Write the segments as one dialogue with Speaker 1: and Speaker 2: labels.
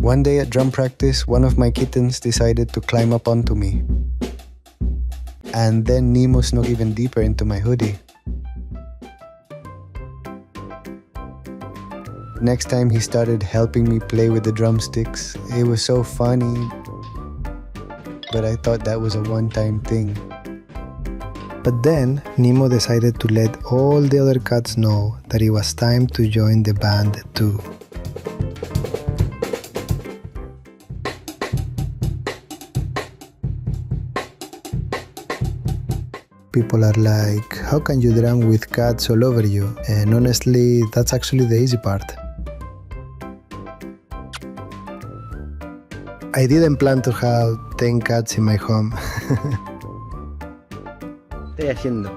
Speaker 1: One day at drum practice, one of my kittens decided to climb up onto me. And then Nimo snuck even deeper into my hoodie. Next time he started helping me play with the drumsticks. It was so funny, but I thought that was a one-time thing.
Speaker 2: But then Nimo decided to let all the other cats know that it was time to join the band too. People are like, how can you drum with cats all over you? And honestly, that's actually the easy part. I didn't plan to have 10 cats in my home.
Speaker 1: ¿Qué estoy haciendo?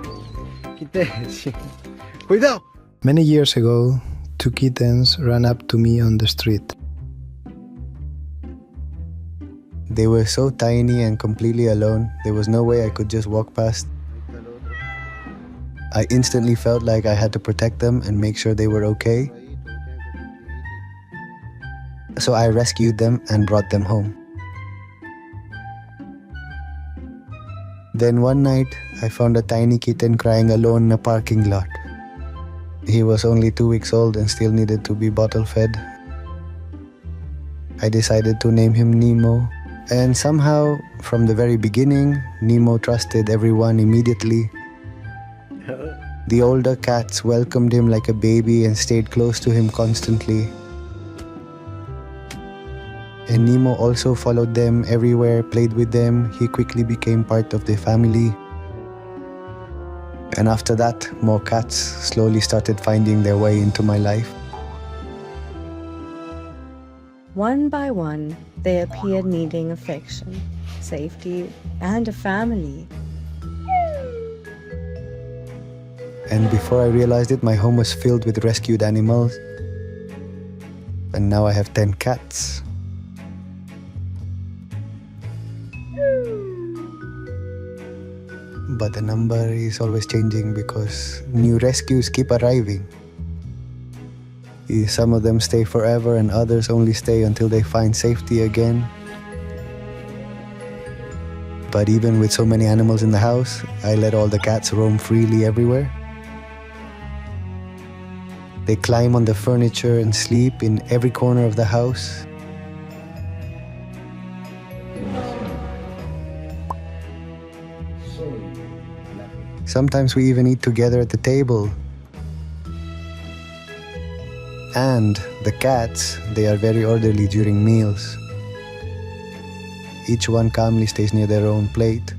Speaker 1: ¡Cuidado!
Speaker 2: Many years ago, 2 kittens ran up to me on the street.
Speaker 1: They were so tiny and completely alone, there was no way I could just walk past. I instantly felt like I had to protect them and make sure they were okay. So I rescued them and brought them home. Then one night, I found a tiny kitten crying alone in a parking lot. He was only 2 weeks old and still needed to be bottle fed. I decided to name him Nimo. And somehow, from the very beginning, Nimo trusted everyone immediately. The older cats welcomed him like a baby and stayed close to him constantly. And Nimo also followed them everywhere, played with them. He quickly became part of the family. And after that, more cats slowly started finding their way into my life.
Speaker 3: One by one, they appeared needing affection, safety, and a family.
Speaker 1: And before I realized it, my home was filled with rescued animals. And now I have 10 cats. But the number is always changing because new rescues keep arriving. Some of them stay forever and others only stay until they find safety again. But even with so many animals in the house, I let all the cats roam freely everywhere. They climb on the furniture and sleep in every corner of the house. Sometimes we even eat together at the table. And the cats, they are very orderly during meals. Each one calmly stays near their own plate.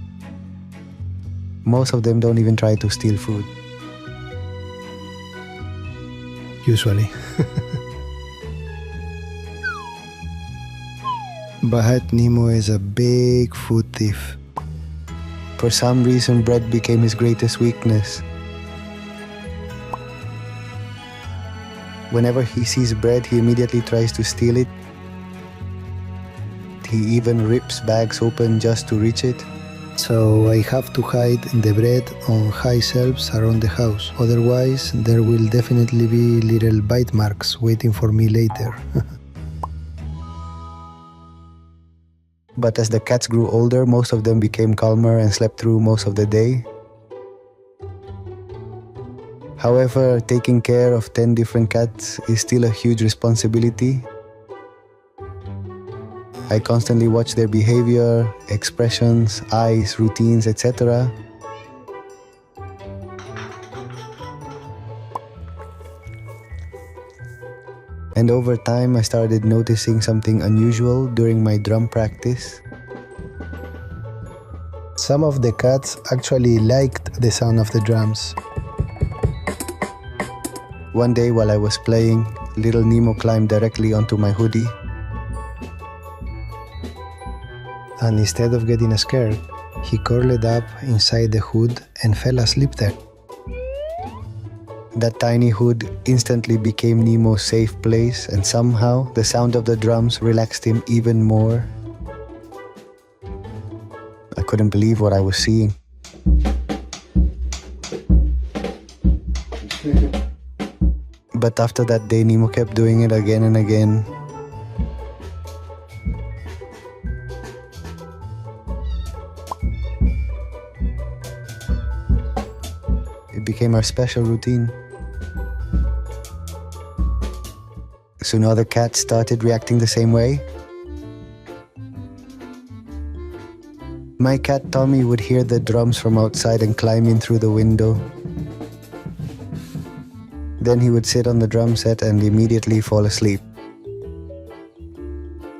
Speaker 1: Most of them don't even try to steal food.
Speaker 2: Usually. But Nimo is a big food thief.
Speaker 1: For some reason, bread became his greatest weakness. Whenever he sees bread, he immediately tries to steal it. He even rips bags open just to reach it.
Speaker 2: So I have to hide the bread on high shelves around the house. Otherwise, there will definitely be little bite marks waiting for me later.
Speaker 1: But as the cats grew older, most of them became calmer and slept through most of the day. However, taking care of 10 different cats is still a huge responsibility. I constantly watch their behavior, expressions, eyes, routines, etc. And over time, I started noticing something unusual during my drum practice.
Speaker 2: Some of the cats actually liked the sound of the drums.
Speaker 1: One day while I was playing, little Nimo climbed directly onto my hoodie.
Speaker 2: And instead of getting scared, he curled up inside the hood and fell asleep there.
Speaker 1: That tiny hood instantly became Nemo's safe place, and somehow the sound of the drums relaxed him even more. I couldn't believe what I was seeing. But after that day, Nimo kept doing it again and again. It became our special routine. Soon other cats started reacting the same way. My cat Tommy would hear the drums from outside and climb in through the window. Then he would sit on the drum set and immediately fall asleep.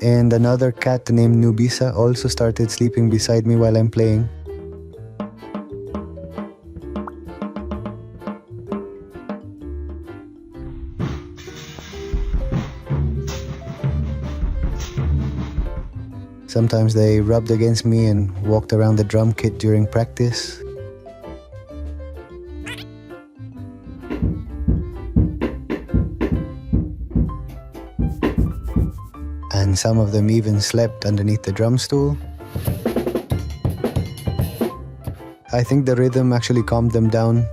Speaker 1: And another cat named Nubisa also started sleeping beside me while I'm playing. Sometimes they rubbed against me and walked around the drum kit during practice. And some of them even slept underneath the drum stool. I think the rhythm actually calmed them down.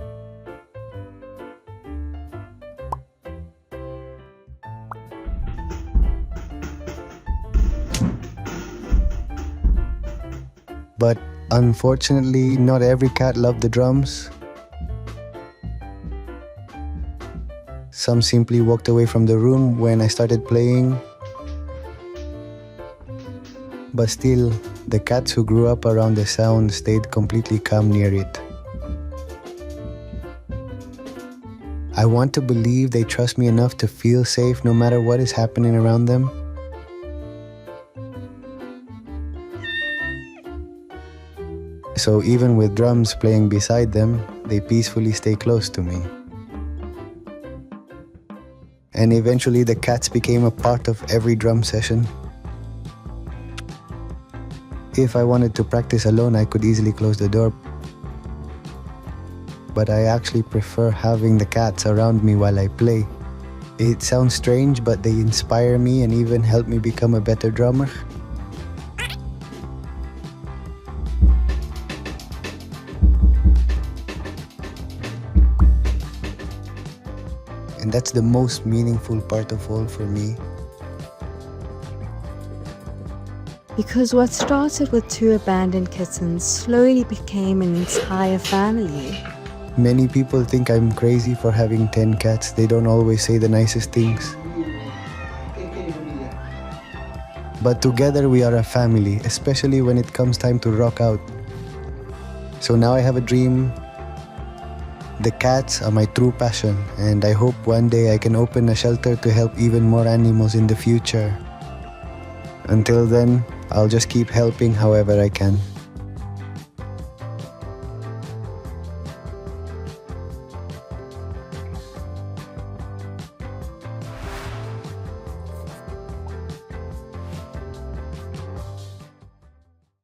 Speaker 1: But unfortunately, not every cat loved the drums. Some simply walked away from the room when I started playing. But still, the cats who grew up around the sound stayed completely calm near it. I want to believe they trust me enough to feel safe no matter what is happening around them. So even with drums playing beside them, they peacefully stay close to me. And eventually the cats became a part of every drum session. If I wanted to practice alone, I could easily close the door. But I actually prefer having the cats around me while I play. It sounds strange, but they inspire me and even help me become a better drummer. And that's the most meaningful part of all for me.
Speaker 3: Because what started with 2 abandoned kittens slowly became an entire family.
Speaker 1: Many people think I'm crazy for having 10 cats. They don't always say the nicest things. But together we are a family, especially when it comes time to rock out. So now I have a dream. The cats are my true passion, and I hope one day I can open a shelter to help even more animals in the future. Until then, I'll just keep helping however I can.